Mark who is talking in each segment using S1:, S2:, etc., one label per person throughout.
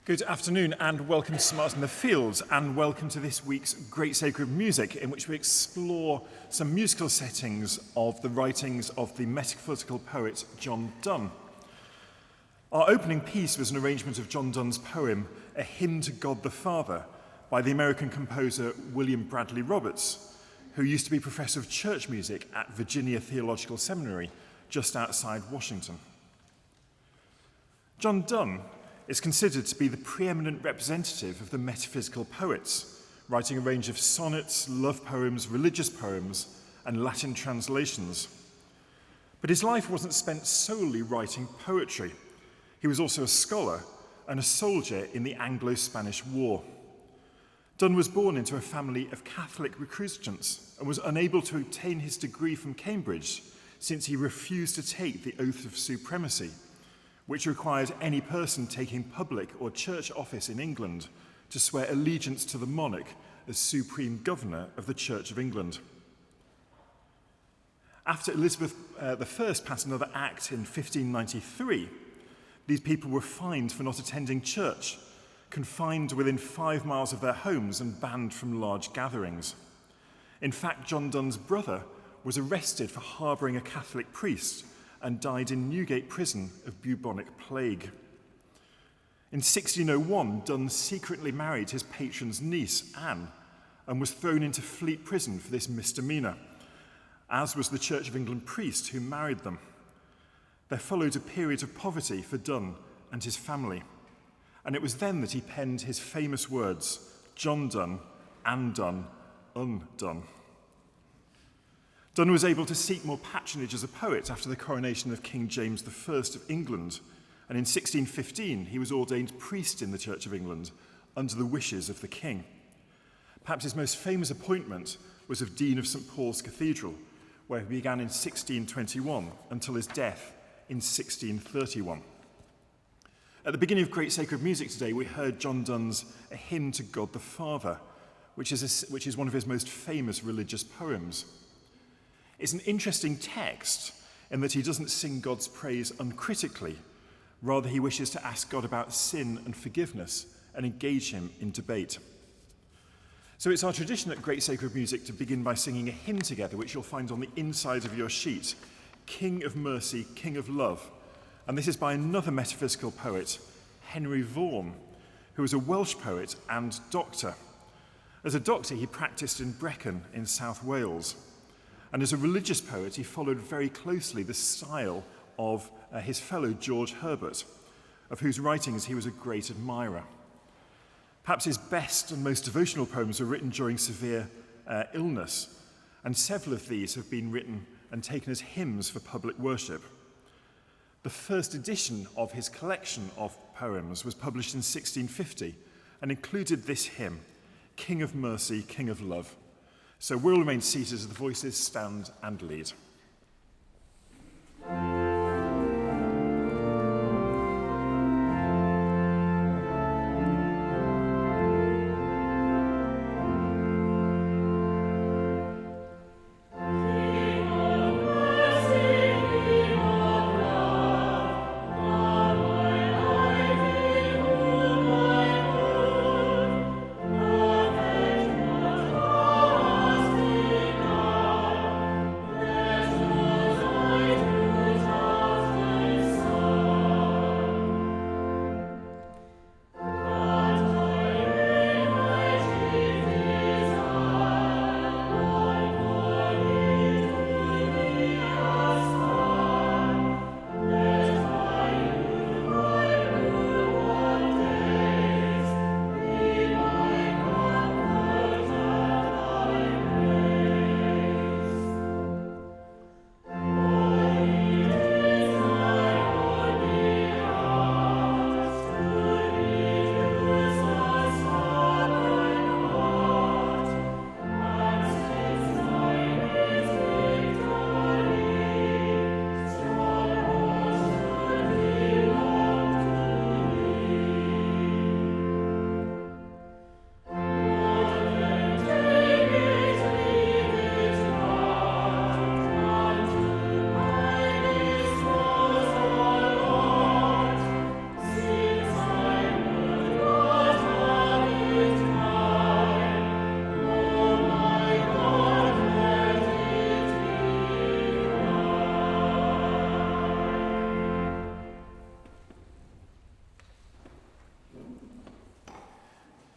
S1: Good afternoon and welcome to Smart in the Fields, and welcome to this week's Great Sacred Music, in which we explore some musical settings of the writings of the metaphysical poet John Donne. Our opening piece was an arrangement of John Donne's poem, A Hymn to God the Father, by the American composer William Bradley Roberts, who used to be professor of church music at Virginia Theological Seminary, just outside Washington. John Donne is considered to be the preeminent representative of the metaphysical poets, writing a range of sonnets, love poems, religious poems, and Latin translations. But his life wasn't spent solely writing poetry. He was also a scholar and a soldier in the Anglo-Spanish War. Donne was born into a family of Catholic recusants and was unable to obtain his degree from Cambridge since he refused to take the oath of supremacy, which required any person taking public or church office in England to swear allegiance to the monarch as supreme governor of the Church of England. After Elizabeth I passed another act in 1593, these people were fined for not attending church, confined within 5 miles of their homes and banned from large gatherings. In fact, John Donne's brother was arrested for harbouring a Catholic priest and died in Newgate prison of bubonic plague. In 1601, Donne secretly married his patron's niece, Anne, and was thrown into Fleet prison for this misdemeanour, as was the Church of England priest who married them. There followed a period of poverty for Donne and his family, and it was then that he penned his famous words, John Donne, and Donne, undone. Donne was able to seek more patronage as a poet after the coronation of King James I of England, and in 1615 he was ordained priest in the Church of England under the wishes of the king. Perhaps his most famous appointment was of Dean of St Paul's Cathedral, where he began in 1621 until his death in 1631. At the beginning of Great Sacred Music today, we heard John Donne's A Hymn to God the Father, which is one of his most famous religious poems. It's an interesting text in that he doesn't sing God's praise uncritically. Rather, he wishes to ask God about sin and forgiveness and engage him in debate. So it's our tradition at Great Sacred Music to begin by singing a hymn together, which you'll find on the inside of your sheet, King of Mercy, King of Love. And this is by another metaphysical poet, Henry Vaughan, who was a Welsh poet and doctor. As a doctor, he practiced in Brecon in South Wales. And as a religious poet, he followed very closely the style of his fellow George Herbert, of whose writings he was a great admirer. Perhaps his best and most devotional poems were written during severe illness, and several of these have been written and taken as hymns for public worship. The first edition of his collection of poems was published in 1650 and included this hymn, King of Mercy, King of Love. So we'll remain seated as the voices stand and lead.
S2: Let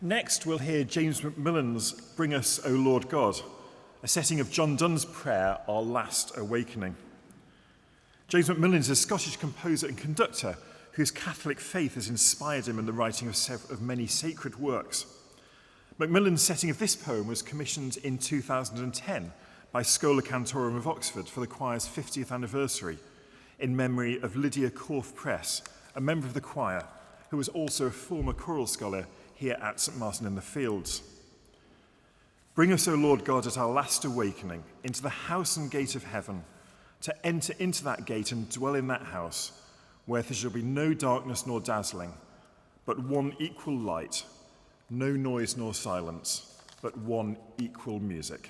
S1: Next, we'll hear James MacMillan's Bring Us, O Lord God, a setting of John Donne's prayer, Our Last Awakening. James MacMillan is a Scottish composer and conductor whose Catholic faith has inspired him in the writing of many sacred works. Macmillan's setting of this poem was commissioned in 2010 by Schola Cantorum of Oxford for the choir's 50th anniversary, in memory of Lydia Corfe Press, a member of the choir who was also a former choral scholar here at St Martin in the Fields. Bring us, O Lord God, at our last awakening, into the house and gate of heaven, to enter into that gate and dwell in that house, where there shall be no darkness nor dazzling, but one equal light, no noise nor silence, but one equal music.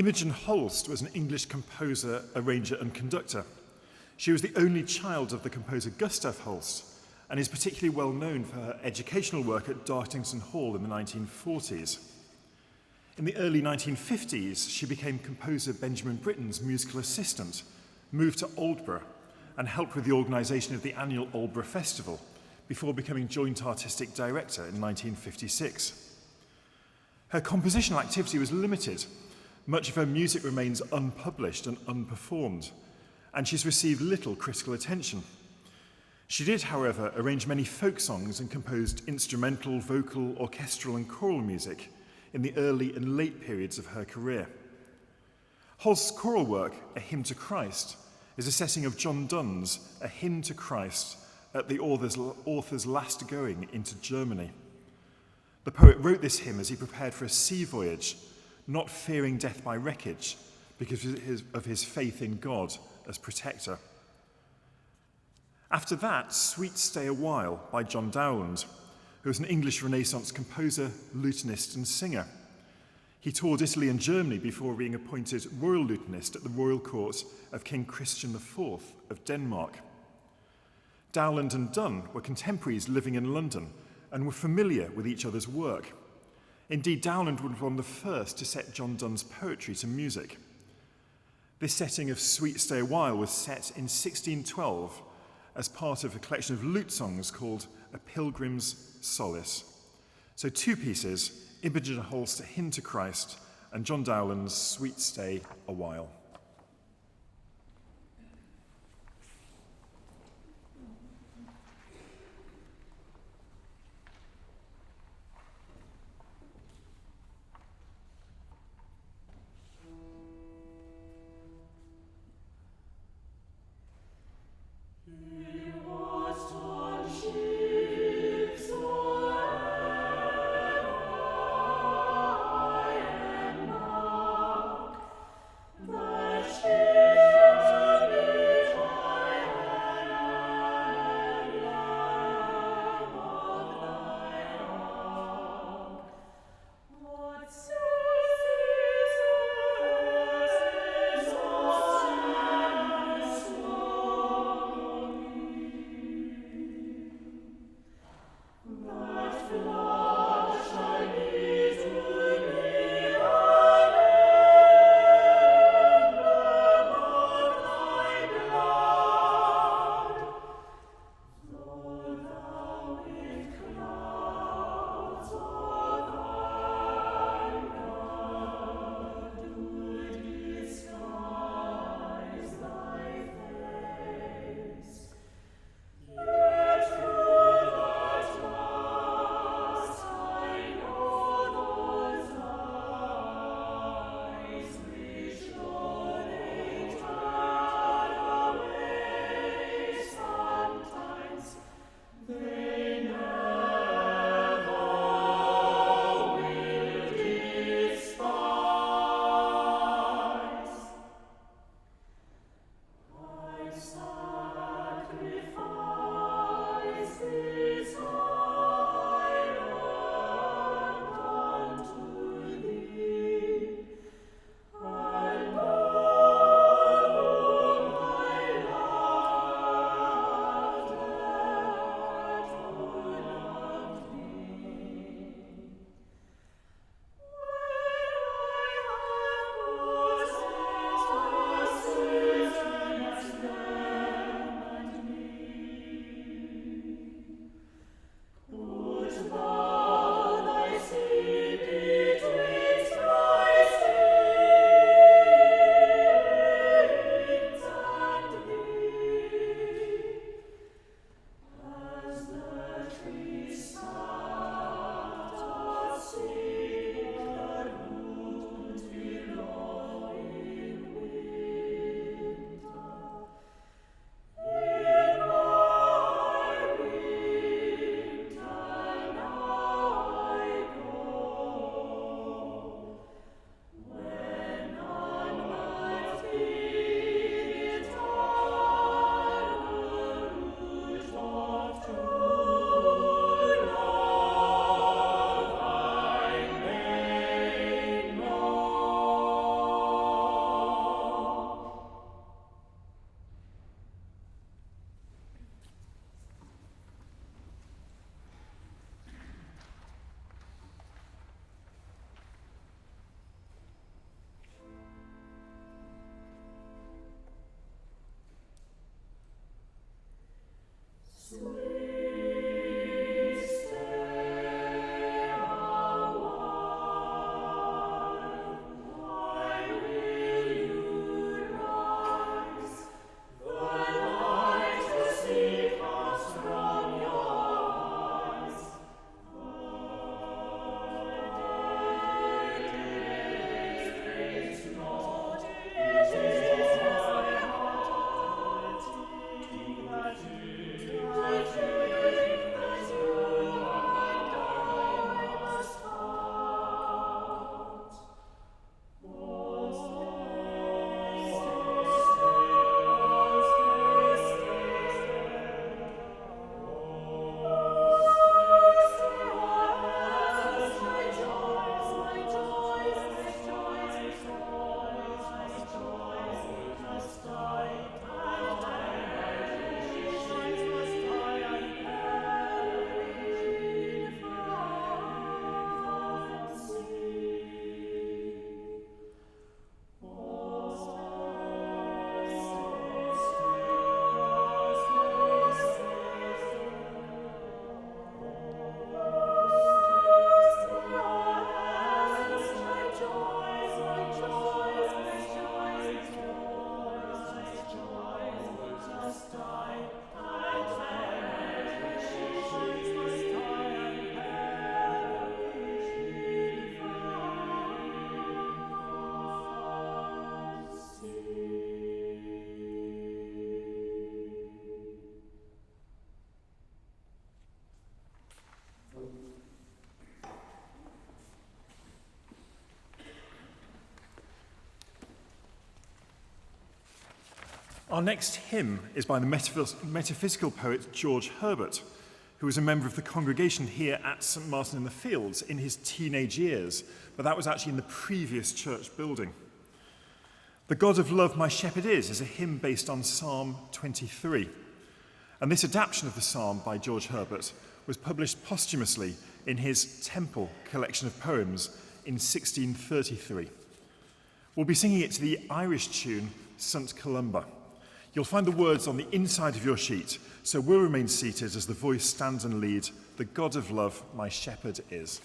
S1: Imogen Holst was an English composer, arranger and conductor. She was the only child of the composer Gustav Holst and is particularly well known for her educational work at Dartington Hall in the 1940s. In the early 1950s, she became composer Benjamin Britten's musical assistant, moved to Aldborough, and helped with the organisation of the annual Aldborough Festival before becoming joint artistic director in 1956. Her compositional activity was limited. Much of her music remains unpublished and unperformed, and she's received little critical attention. She did, however, arrange many folk songs and composed instrumental, vocal, orchestral and choral music in the early and late periods of her career. Holst's choral work, A Hymn to Christ, is a setting of John Donne's A Hymn to Christ at the author's last going into Germany. The poet wrote this hymn as he prepared for a sea voyage, not fearing death by wreckage because of his faith in God as protector. After that, Sweet Stay a While by John Dowland, who was an English Renaissance composer, lutenist and singer. He toured Italy and Germany before being appointed royal lutenist at the royal court of King Christian IV of Denmark. Dowland and Donne were contemporaries living in London and were familiar with each other's work. Indeed, Dowland was one of the first to set John Donne's poetry to music. This setting of Sweet Stay a While was set in 1612 as part of a collection of lute songs called A Pilgrim's Solace. So two pieces, Imogen Holst's A Hymn to Christ and John Dowland's Sweet Stay a While.
S2: The
S1: Our next hymn is by the metaphysical poet George Herbert, who was a member of the congregation here at St. Martin in the Fields in his teenage years, but that was actually in the previous church building. The God of Love, My Shepherd is a hymn based on Psalm 23. And this adaptation of the psalm by George Herbert was published posthumously in his Temple collection of poems in 1633. We'll be singing it to the Irish tune, St. Columba. You'll find the words on the inside of your sheet, so we'll remain seated as the voice stands and leads, The God of Love, My Shepherd is.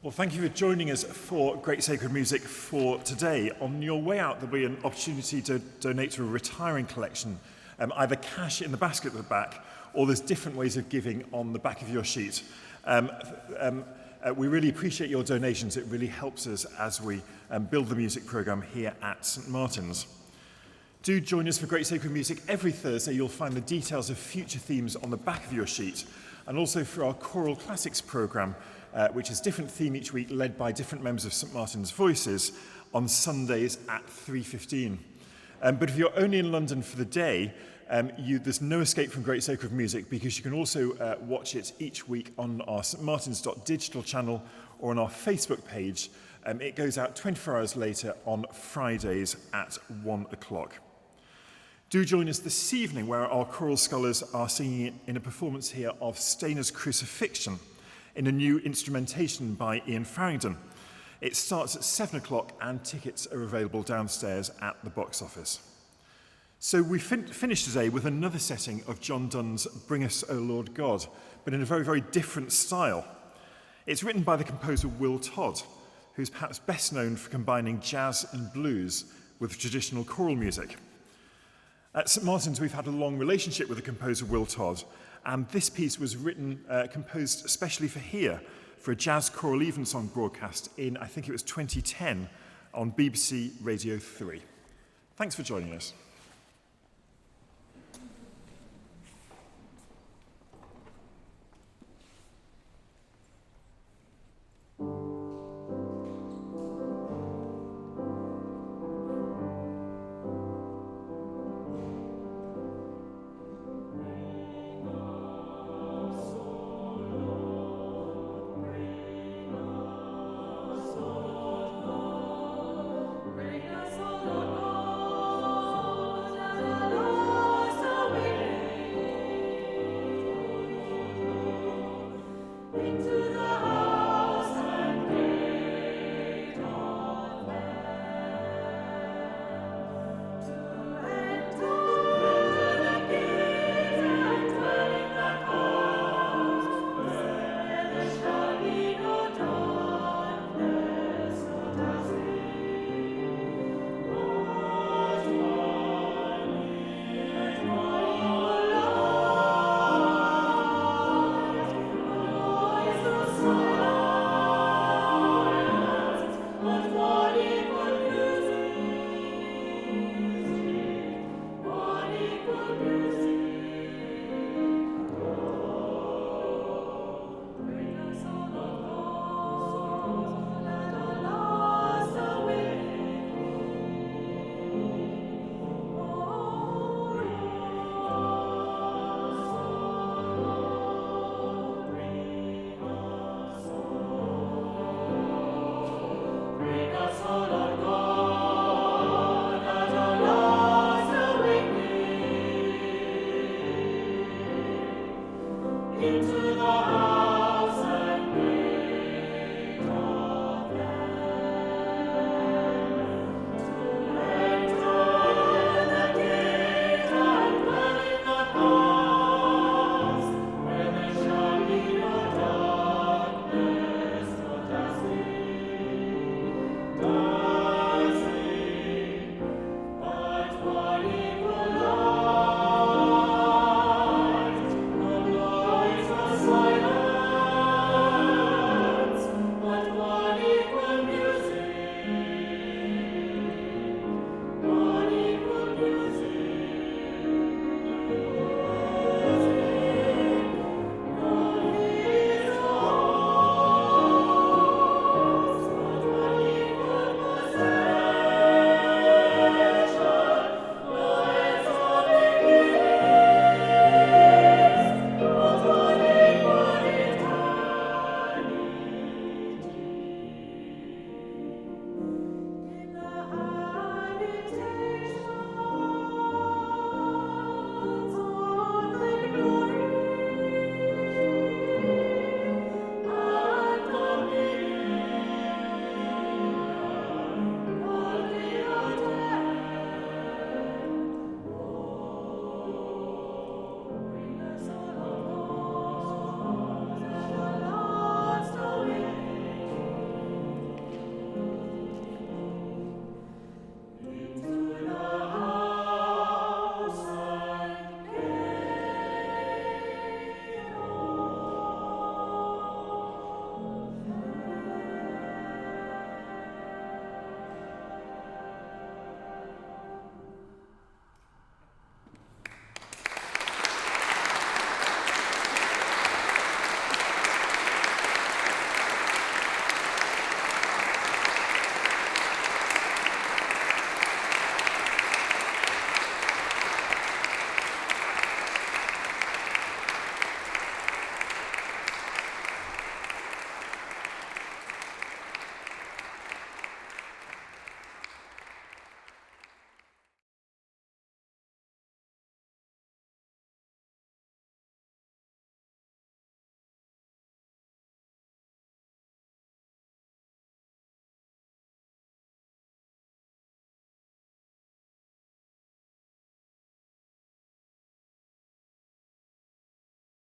S1: Well, thank you for joining us for Great Sacred Music for today. On your way out, there'll be an opportunity to donate to a retiring collection, either cash in the basket at the back, or there's different ways of giving on the back of your sheet. We really appreciate your donations. It really helps us as we build the music programme here at St. Martin's. Do join us for Great Sacred Music every Thursday. You'll find the details of future themes on the back of your sheet, and also for our Choral Classics programme, which is a different theme each week, led by different members of St. Martin's Voices on Sundays at 3:15. But if you're only in London for the day, there's no escape from Great Sacred Music, because you can also watch it each week on our stmartins.digital channel or on our Facebook page. It goes out 24 hours later on Fridays at 1 o'clock. Do join us this evening, where our choral scholars are singing in a performance here of Stainer's Crucifixion in a new instrumentation by Ian Farrington. It starts at 7 o'clock and tickets are available downstairs at the box office. So we finished today with another setting of John Donne's Bring Us, O Lord God, but in a very, very different style. It's written by the composer Will Todd, who's perhaps best known for combining jazz and blues with traditional choral music. At St. Martin's, we've had a long relationship with the composer Will Todd, and this piece was composed especially for here, for a jazz choral evensong broadcast in, I think it was 2010, on BBC Radio 3. Thanks for joining us.